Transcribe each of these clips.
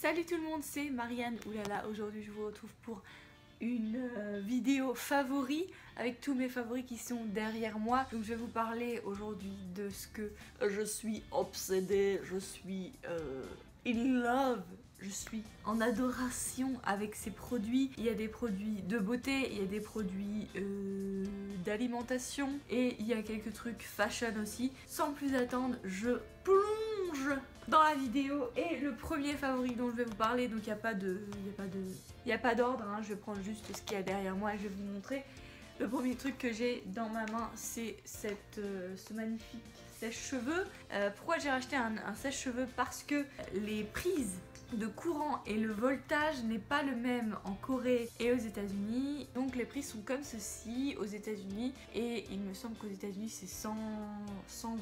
Salut tout le monde, c'est Marianne. Oulala, aujourd'hui je vous retrouve pour une vidéo favori avec tous mes favoris qui sont derrière moi. Donc je vais vous parler aujourd'hui de ce que je suis obsédée, je suis in love. Je suis en adoration avec ces produits. Il y a des produits de beauté, il y a des produits d'alimentation et il y a quelques trucs fashion aussi. Sans plus attendre, je plonge dans la vidéo et le premier favori dont je vais vous parler, donc il n'y a pas d'ordre, hein, je vais prendre juste ce qu'il y a derrière moi et je vais vous montrer. Le premier truc que j'ai dans ma main, c'est ce magnifique sèche-cheveux. Pourquoi j'ai racheté un sèche-cheveux? Parce que les prises de courant et le voltage n'est pas le même en Corée et aux États-Unis. Donc les prises sont comme ceci aux États-Unis et il me semble qu'aux États-Unis c'est 100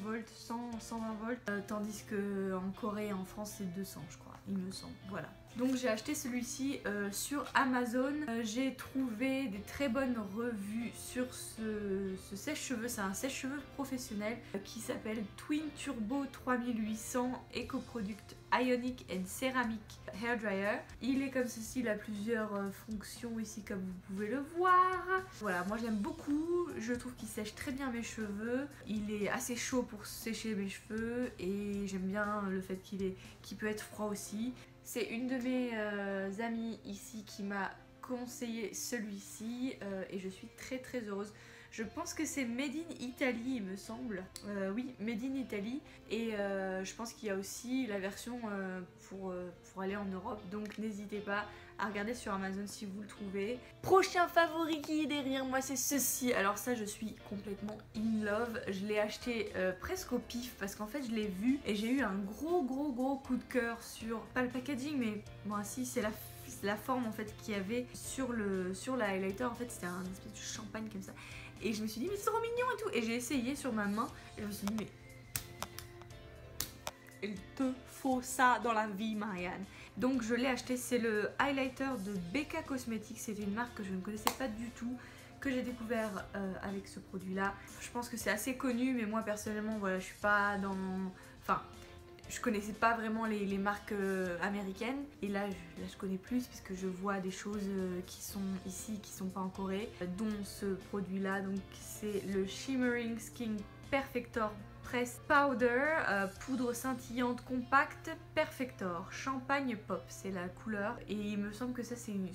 volts, 120 volts, tandis que en Corée et en France c'est 200 je crois, il me semble. Voilà. Donc j'ai acheté celui-ci sur Amazon. J'ai trouvé des très bonnes revues sur ce sèche-cheveux. C'est un sèche-cheveux professionnel qui s'appelle Twin Turbo 3800 Eco Product Ionic and Ceramic Hair Dryer. Il est comme ceci, il a plusieurs fonctions ici comme vous pouvez le voir. Voilà, moi j'aime beaucoup. Je trouve qu'il sèche très bien mes cheveux. Il est assez chaud pour sécher mes cheveux et j'aime bien le fait qu'il peut être froid aussi. C'est une de mes amies ici qui m'a conseillé celui-ci et je suis très heureuse. Je pense que c'est Made in Italy, il me semble. Oui, Made in Italy. Et je pense qu'il y a aussi la version pour aller en Europe. Donc n'hésitez pas à regarder sur Amazon si vous le trouvez. Prochain favori qui est derrière moi, c'est ceci. Alors ça, je suis complètement in love. Je l'ai acheté presque au pif parce qu'en fait, je l'ai vu et j'ai eu un gros coup de cœur sur, pas le packaging, mais bon, si, c'est la forme en fait qu'il y avait sur la highlighter. En fait, c'était un espèce de champagne comme ça. Et je me suis dit, mais c'est trop mignon et tout. Et j'ai essayé sur ma main et je me suis dit, mais il te faut ça dans la vie, Marianne. Donc je l'ai acheté, c'est le highlighter de BK Cosmetics. C'était une marque que je ne connaissais pas du tout, que j'ai découvert avec ce produit là. Je pense que c'est assez connu, mais moi personnellement, voilà, je suis pas dans... Enfin, je connaissais pas vraiment les marques américaines. Et là je connais plus puisque je vois des choses qui sont ici, qui sont pas en Corée, dont ce produit là. Donc c'est le Shimmering Skin Perfector Press Powder, poudre scintillante compacte Perfector, champagne pop, c'est la couleur. Et il me semble que ça c'est une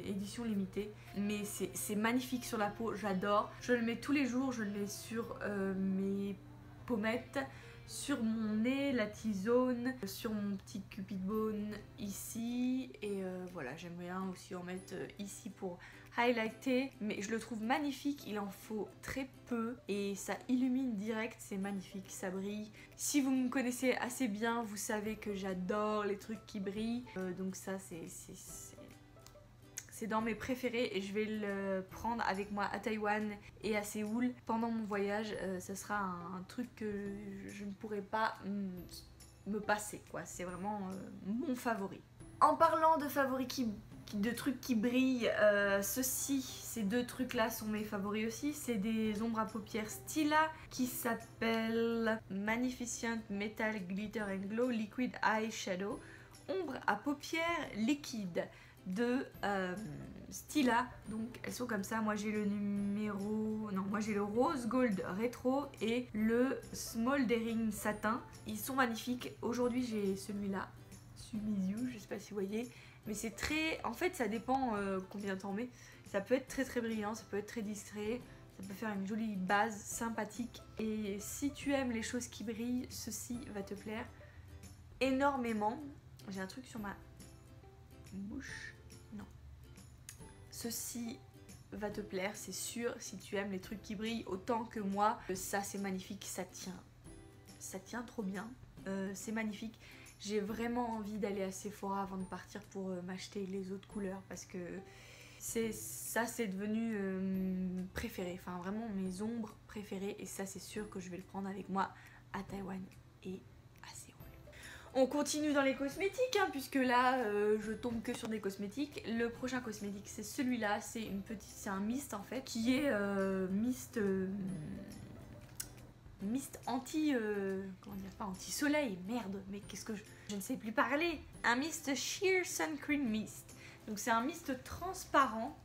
édition limitée. Mais c'est magnifique sur la peau, j'adore. Je le mets tous les jours, je le mets sur mes pommettes, sur mon nez, la T-zone, sur mon petit cupid bone ici. Et voilà, j'aime bien aussi en mettre ici pour highlighter. Mais je le trouve magnifique, il en faut très peu et ça illumine direct, c'est magnifique, ça brille. Si vous me connaissez assez bien, vous savez que j'adore les trucs qui brillent. Donc ça c'est dans mes préférés et je vais le prendre avec moi à Taïwan et à Séoul pendant mon voyage. Ça sera un truc que je ne pourrai pas me passer, quoi. C'est vraiment mon favori. En parlant de favoris de trucs qui brillent, ces deux trucs là sont mes favoris aussi. C'est des ombres à paupières Stila qui s'appellent Magnificent Metal Glitter and Glow Liquid Eyeshadow. Ombre à paupières liquide de Stila. Donc elles sont comme ça. Moi j'ai le numéro... Non, moi j'ai le Rose Gold Rétro et le Smoldering Satin. Ils sont magnifiques. Aujourd'hui j'ai celui-là sous mes yeux, je sais pas si vous voyez. Mais c'est très... En fait ça dépend combien de temps on met. Ça peut être très brillant, ça peut être très discret. Ça peut faire une jolie base sympathique. Et si tu aimes les choses qui brillent, ceci va te plaire énormément. J'ai un truc sur ma bouche. Non. Ceci va te plaire, c'est sûr, si tu aimes les trucs qui brillent autant que moi. Ça c'est magnifique, ça tient trop bien. C'est magnifique. J'ai vraiment envie d'aller à Sephora avant de partir pour m'acheter les autres couleurs parce que ça c'est devenu préféré, enfin vraiment mes ombres préférées et ça c'est sûr que je vais le prendre avec moi à Taïwan et à Séoul. On continue dans les cosmétiques hein, puisque là je tombe que sur des cosmétiques. Le prochain cosmétique c'est celui-là, c'est un mist en fait qui est mist mist anti... comment dire, pas anti-soleil, merde, mais qu'est-ce que je ne sais plus parler. Un mist Sheer Sun Cream Mist. Donc c'est un mist transparent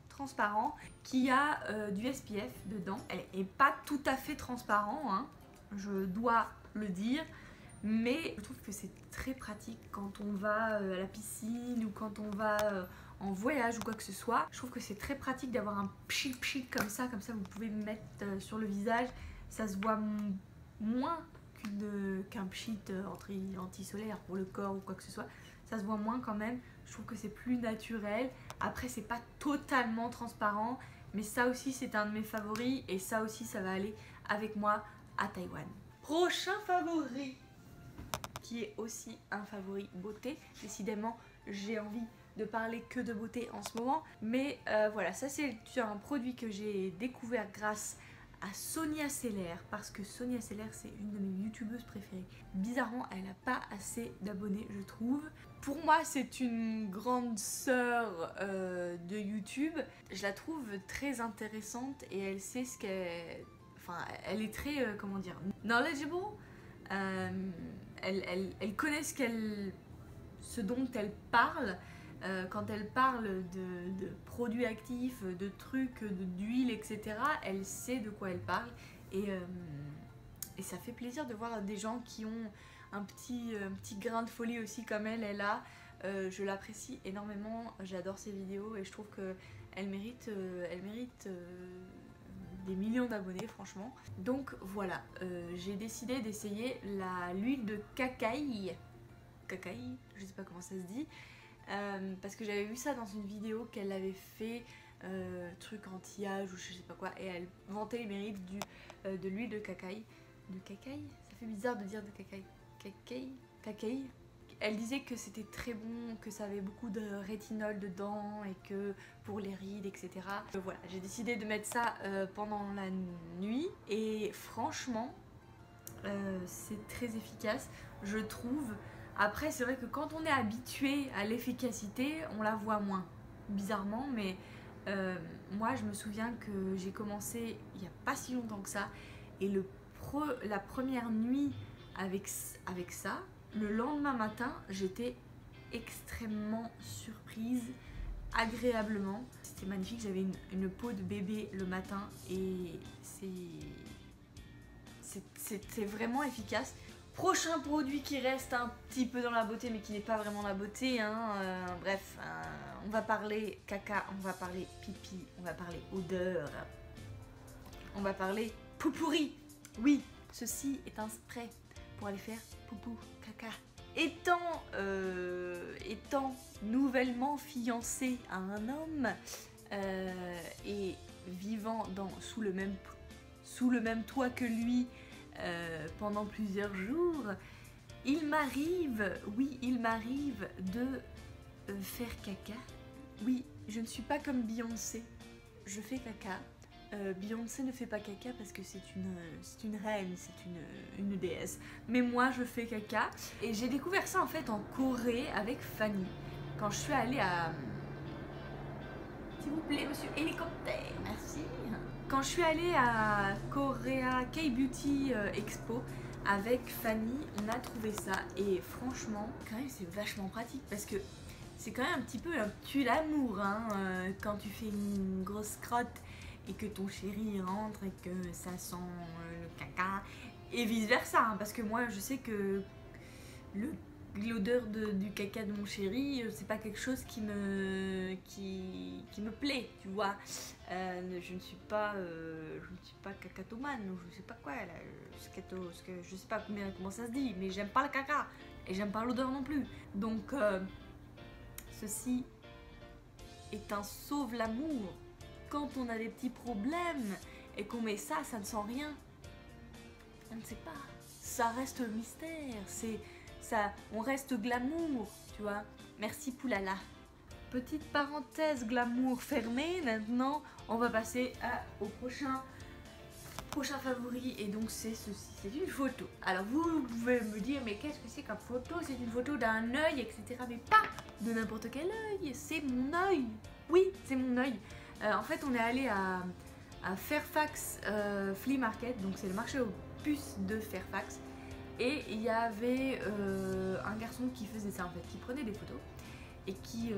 qui a du SPF dedans. Elle est pas tout à fait transparent, hein, je dois le dire. Mais je trouve que c'est très pratique quand on va à la piscine ou quand on va en voyage ou quoi que ce soit. Je trouve que c'est très pratique d'avoir un pchit comme ça vous pouvez le mettre sur le visage. Ça se voit moins qu'un pchit anti-solaire pour le corps ou quoi que ce soit. Ça se voit moins quand même. Je trouve que c'est plus naturel. Après, c'est pas totalement transparent, mais ça aussi c'est un de mes favoris et ça aussi ça va aller avec moi à Taïwan. Prochain favori, qui est aussi un favori beauté. Décidément, j'ai envie de parler que de beauté en ce moment. Mais voilà, ça c'est un produit que j'ai découvert grâce à Sonia Seller. Parce que Sonia Seller, c'est une de mes youtubeuses préférées. Bizarrement, elle n'a pas assez d'abonnés, je trouve. Pour moi, c'est une grande sœur de YouTube. Je la trouve très intéressante et elle sait ce qu'elle... Enfin, elle est très, comment dire, knowledgeable. Elle connaît ce dont elle parle. Quand elle parle de produits actifs, de trucs, d'huile, etc. Elle sait de quoi elle parle. Et ça fait plaisir de voir des gens qui ont un petit grain de folie aussi comme elle a. Je l'apprécie énormément, j'adore ses vidéos et je trouve qu'elle mérite des millions d'abonnés franchement. Donc voilà, j'ai décidé d'essayer l'huile de cacaï, je sais pas comment ça se dit, parce que j'avais vu ça dans une vidéo qu'elle avait fait, truc anti-âge ou je sais pas quoi, et elle vantait les mérites de l'huile de cacaï. De cacaï? Ça fait bizarre de dire de cacaï. Cacaï. Elle disait que c'était très bon, que ça avait beaucoup de rétinol dedans et que pour les rides, etc. Voilà, j'ai décidé de mettre ça pendant la nuit et franchement, c'est très efficace, je trouve. Après, c'est vrai que quand on est habitué à l'efficacité, on la voit moins, bizarrement, mais moi, je me souviens que j'ai commencé il n'y a pas si longtemps que ça et la première nuit avec ça, le lendemain matin, j'étais extrêmement surprise, agréablement. C'était magnifique, j'avais une peau de bébé le matin et c'était vraiment efficace. Prochain produit qui reste un petit peu dans la beauté mais qui n'est pas vraiment la beauté, hein. Bref, on va parler caca, on va parler pipi, on va parler odeur, on va parler poupourri. Oui, ceci est un spray pour aller faire poupou, caca. Étant nouvellement fiancée à un homme et vivant sous le même toit que lui pendant plusieurs jours, il m'arrive de faire caca. Oui, je ne suis pas comme Beyoncé, je fais caca. Beyoncé ne fait pas caca parce que c'est une reine, c'est une déesse. Mais moi je fais caca. Et j'ai découvert ça en fait en Corée avec Fanny. Quand je suis allée à... S'il vous plaît monsieur hélicoptère, merci. Quand je suis allée à Korea K-Beauty Expo avec Fanny, on a trouvé ça. Et franchement, quand même c'est vachement pratique parce que c'est quand même un petit peu un tue l'amour, hein, quand tu fais une grosse crotte et que ton chéri rentre et que ça sent le caca et vice versa, hein, parce que moi je sais que l'odeur du caca de mon chéri, c'est pas quelque chose qui me plaît, tu vois. Je ne suis pas cacatomane ou je sais pas quoi là, je sais pas comment ça se dit, mais j'aime pas le caca et j'aime pas l'odeur non plus. Donc ceci est un sauve l'amour. Quand on a des petits problèmes et qu'on met ça ne sent rien. On ne sait pas. Ça reste mystère. On reste glamour, tu vois. Merci Poulala. Petite parenthèse glamour fermée. Maintenant, on va passer au prochain favori. Et donc c'est ceci. C'est une photo. Alors vous pouvez me dire, mais qu'est-ce que c'est comme photo? C'est une photo d'un œil, etc. Mais pas de n'importe quel œil. C'est mon œil. Oui, c'est mon œil. En fait, on est allé à Fairfax Flea Market, donc c'est le marché aux campus de Fairfax. Et il y avait un garçon qui faisait ça en fait, qui prenait des photos et qui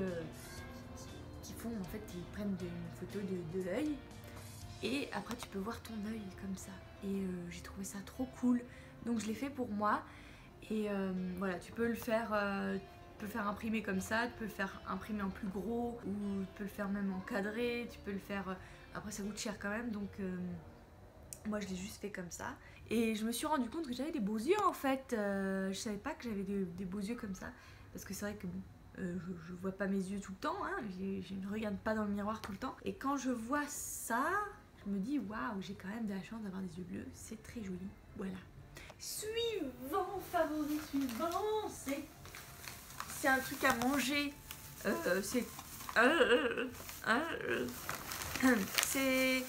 font en fait, ils prennent une photo de l'œil et après tu peux voir ton œil comme ça. Et j'ai trouvé ça trop cool, donc je l'ai fait pour moi. Et voilà, tu peux le faire, imprimer comme ça, tu peux le faire imprimer en plus gros ou tu peux le faire même encadré, tu peux le faire. Après ça coûte cher quand même, donc moi je l'ai juste fait comme ça. Et je me suis rendu compte que j'avais des beaux yeux en fait. Je savais pas que j'avais des beaux yeux comme ça, parce que c'est vrai que bon, je vois pas mes yeux tout le temps, hein. Je ne regarde pas dans le miroir tout le temps. Et quand je vois ça, je me dis waouh, j'ai quand même de la chance d'avoir des yeux bleus, c'est très joli. Voilà. Suivant, favori suivant, c'est un truc à manger. C'est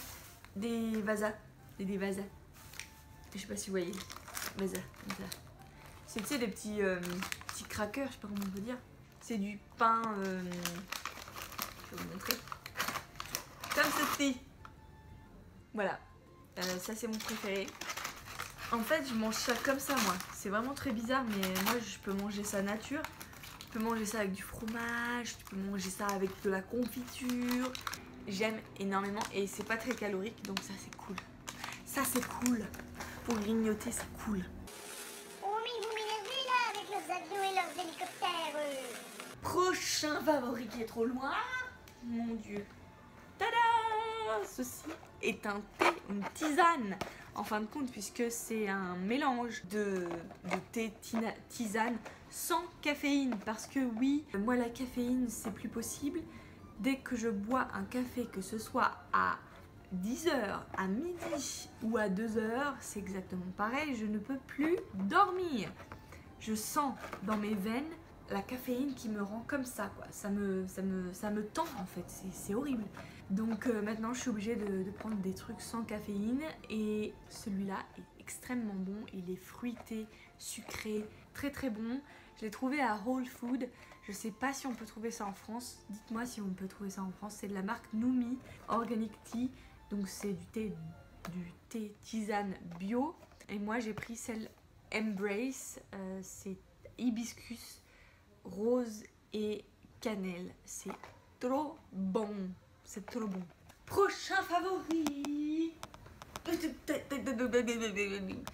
des vasas. Des vasas. Je sais pas si vous voyez. Vasas, comme ça. C'est, tu sais, des petits crackers, je sais pas comment on peut dire. C'est du pain. Je vais vous montrer. Comme ceci. Voilà. Ça, c'est mon préféré. En fait, je mange ça comme ça, moi. C'est vraiment très bizarre, mais moi, je peux manger ça nature. Tu peux manger ça avec du fromage, tu peux manger ça avec de la confiture. J'aime énormément et c'est pas très calorique, donc ça, c'est cool. Ça, c'est cool. Pour grignoter, c'est cool. Oh, mais vous m'énervez là avec leurs avions et leurs hélicoptères. Prochain favori qui est trop loin. Mon Dieu. Tada! Ceci est un thé, une tisane. En fin de compte, puisque c'est un mélange de thé tisane sans caféine. Parce que oui, moi la caféine c'est plus possible. Dès que je bois un café, que ce soit à 10h, à midi ou à 2h, c'est exactement pareil, je ne peux plus dormir. Je sens dans mes veines la caféine qui me rend comme ça, quoi. Ça me tend en fait, c'est horrible. Donc maintenant je suis obligée de prendre des trucs sans caféine et celui-là est extrêmement bon, il est fruité, sucré, très très bon. Je l'ai trouvé à Whole Food, je sais pas si on peut trouver ça en France, dites-moi si on peut trouver ça en France. C'est de la marque Noumi Organic Tea, donc c'est du thé tisane bio. Et moi j'ai pris celle Embrace, c'est hibiscus, rose et cannelle, c'est trop bon. C'est trop bon. Prochain favori.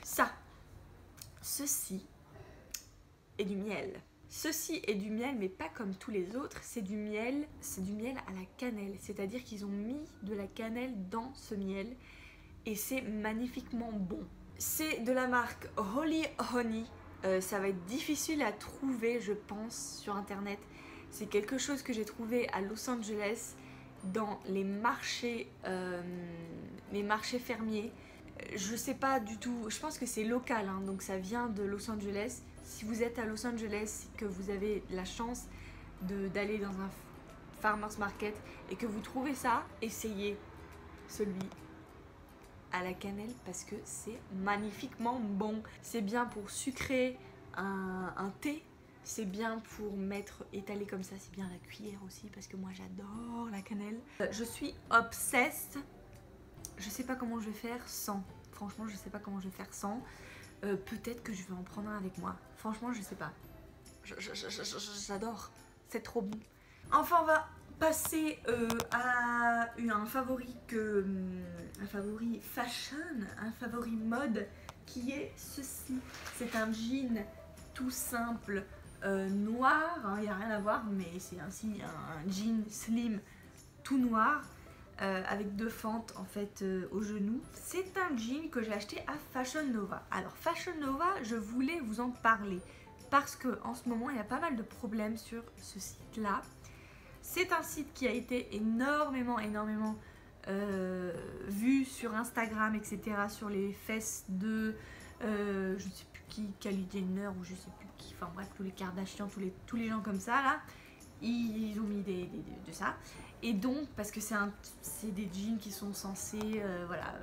Ça. Ceci est du miel. Ceci est du miel, mais pas comme tous les autres. C'est du miel à la cannelle. C'est-à-dire qu'ils ont mis de la cannelle dans ce miel. Et c'est magnifiquement bon. C'est de la marque Holy Honey. Ça va être difficile à trouver, je pense, sur internet. C'est quelque chose que j'ai trouvé à Los Angeles, dans les marchés fermiers. Je sais pas du tout, je pense que c'est local, hein, donc ça vient de Los Angeles. Si vous êtes à Los Angeles, que vous avez la chance d'aller dans un farmer's market et que vous trouvez ça, essayez celui à la cannelle parce que c'est magnifiquement bon. C'est bien pour sucrer un thé. C'est bien pour étaler comme ça, c'est bien la cuillère aussi parce que moi j'adore la cannelle. Je suis obsessed. Je sais pas comment je vais faire sans. Franchement, je sais pas comment je vais faire sans. Peut-être que je vais en prendre un avec moi. Franchement, je sais pas. J'adore. C'est trop bon. Enfin, on va passer à un favori fashion, un favori mode qui est ceci. C'est un jean tout simple. Noir, il n'y a rien à voir, mais c'est ainsi un jean slim tout noir avec deux fentes en fait au genou. C'est un jean que j'ai acheté à Fashion Nova. Alors Fashion Nova, je voulais vous en parler parce que en ce moment il y a pas mal de problèmes sur ce site là. C'est un site qui a été énormément vu sur Instagram, etc. sur les fesses de je ne sais plus qui, Kylie Jenner ou je sais plus qui, enfin bref, tous les Kardashians, tous les gens comme ça là, ils ont mis de ça. Et donc, parce que c'est des jeans qui sont censés voilà,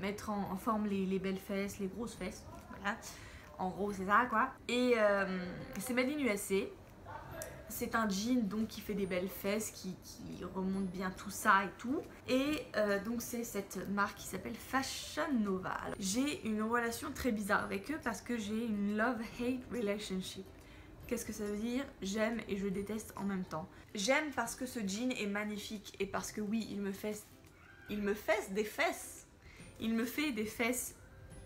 mettre en forme les belles fesses, les grosses fesses, voilà. En gros c'est ça quoi. Et c'est made in USA. C'est un jean donc qui fait des belles fesses, qui remonte bien tout ça et tout. Et donc c'est cette marque qui s'appelle Fashion Nova. J'ai une relation très bizarre avec eux parce que j'ai une love-hate relationship. Qu'est-ce que ça veut dire? J'aime et je déteste en même temps. J'aime parce que ce jean est magnifique et parce que oui, il me fait des fesses. Il me fait des fesses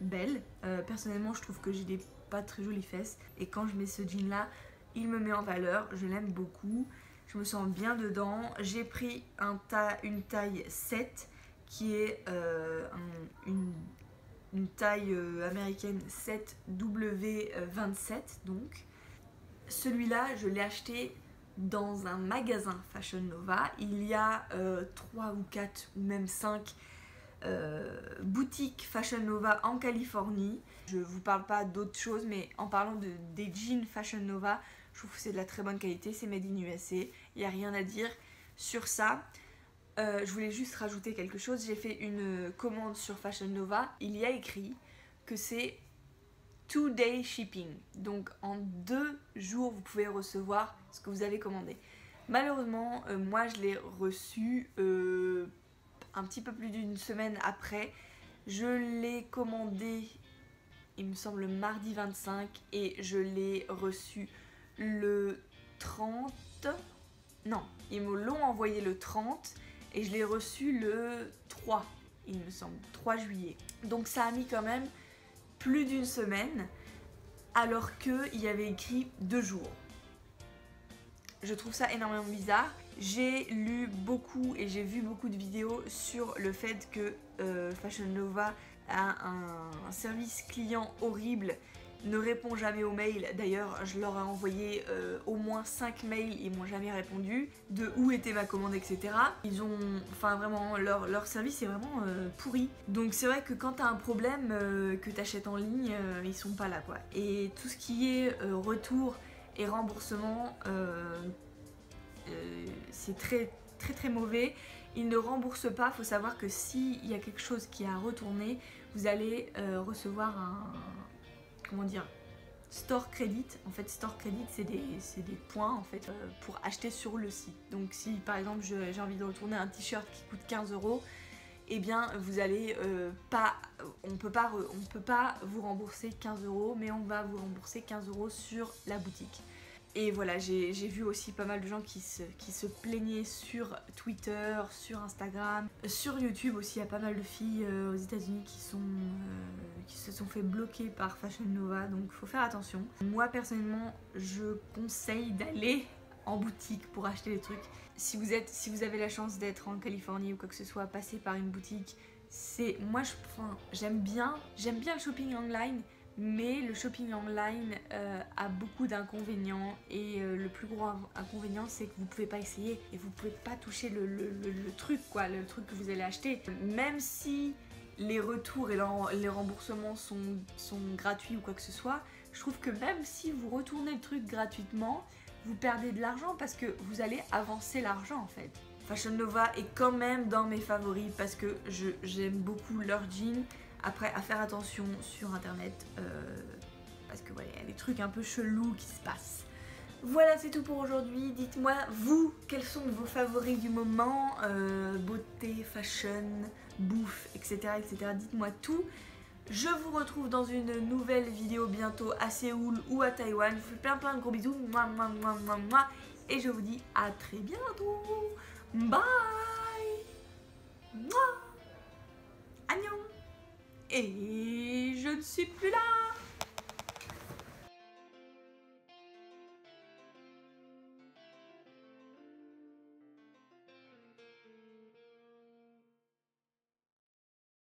belles. Personnellement, je trouve que j'ai des pas très jolies fesses et quand je mets ce jean là, il me met en valeur. Je l'aime beaucoup. Je me sens bien dedans. J'ai pris une taille 7 qui est une taille américaine 7W27 donc. Celui-là, je l'ai acheté dans un magasin Fashion Nova. Il y a 3 ou 4 ou même 5 boutiques Fashion Nova en Californie. Je vous parle pas d'autre chose, mais en parlant des jeans Fashion Nova, je trouve que c'est de la très bonne qualité, c'est made in USA. Il n'y a rien à dire sur ça. Je voulais juste rajouter quelque chose. J'ai fait une commande sur Fashion Nova. Il y a écrit que c'est 2-day shipping, donc en 2 jours vous pouvez recevoir ce que vous avez commandé. Malheureusement moi je l'ai reçu un petit peu plus d'une semaine après. Je l'ai commandé il me semble le mardi 25 et je l'ai reçu le 30, non ils me l'ont envoyé le 30 et je l'ai reçu le 3 il me semble, 3 juillet. Donc ça a mis quand même plus d'une semaine alors qu'il y avait écrit 2 jours. Je trouve ça énormément bizarre. J'ai lu beaucoup et j'ai vu beaucoup de vidéos sur le fait que Fashion Nova a un service client horrible, ne répond jamais aux mails. D'ailleurs, je leur ai envoyé au moins 5 mails, ils m'ont jamais répondu de où était ma commande, etc. Ils ont, enfin vraiment, leur service est vraiment pourri. Donc c'est vrai que quand t'as un problème que t'achètes en ligne, ils sont pas là quoi. Et tout ce qui est retour et remboursement, c'est très mauvais. Ils ne remboursent pas. Faut savoir que s'il y a quelque chose qui est à retourner, vous allez recevoir un, comment dire, store credit. En fait, store credit c'est des points en fait pour acheter sur le site. Donc si par exemple j'ai envie de retourner un t-shirt qui coûte 15 €, eh bien vous allez on peut pas vous rembourser 15 €, mais on va vous rembourser 15 € sur la boutique. Et voilà, j'ai vu aussi pas mal de gens qui se plaignaient sur Twitter, sur Instagram, sur YouTube aussi. Il y a pas mal de filles aux États-Unis qui se sont fait bloquer par Fashion Nova, donc faut faire attention. Moi personnellement, je conseille d'aller en boutique pour acheter les trucs. Si vous avez la chance d'être en Californie ou quoi que ce soit, passer par une boutique, j'aime bien le shopping online. Mais le shopping online a beaucoup d'inconvénients et le plus gros inconvénient c'est que vous pouvez pas essayer et vous pouvez pas toucher le truc quoi, le truc que vous allez acheter. Même si les retours et les remboursements sont gratuits ou quoi que ce soit, je trouve que même si vous retournez le truc gratuitement, vous perdez de l'argent parce que vous allez avancer l'argent en fait. Fashion Nova est quand même dans mes favoris parce que j'aime beaucoup leurs jeans. Après, à faire attention sur internet, parce que voilà, il y a des trucs un peu chelous qui se passent. Voilà, c'est tout pour aujourd'hui. Dites-moi, vous, quels sont vos favoris du moment, beauté, fashion, bouffe, etc. etc. Dites-moi tout. Je vous retrouve dans une nouvelle vidéo bientôt à Séoul ou à Taïwan. Je vous fais plein de gros bisous. Mouah, mouah, mouah, mouah, mouah. Et je vous dis à très bientôt. Bye. Mouah. Annyeong. Et je ne suis plus là.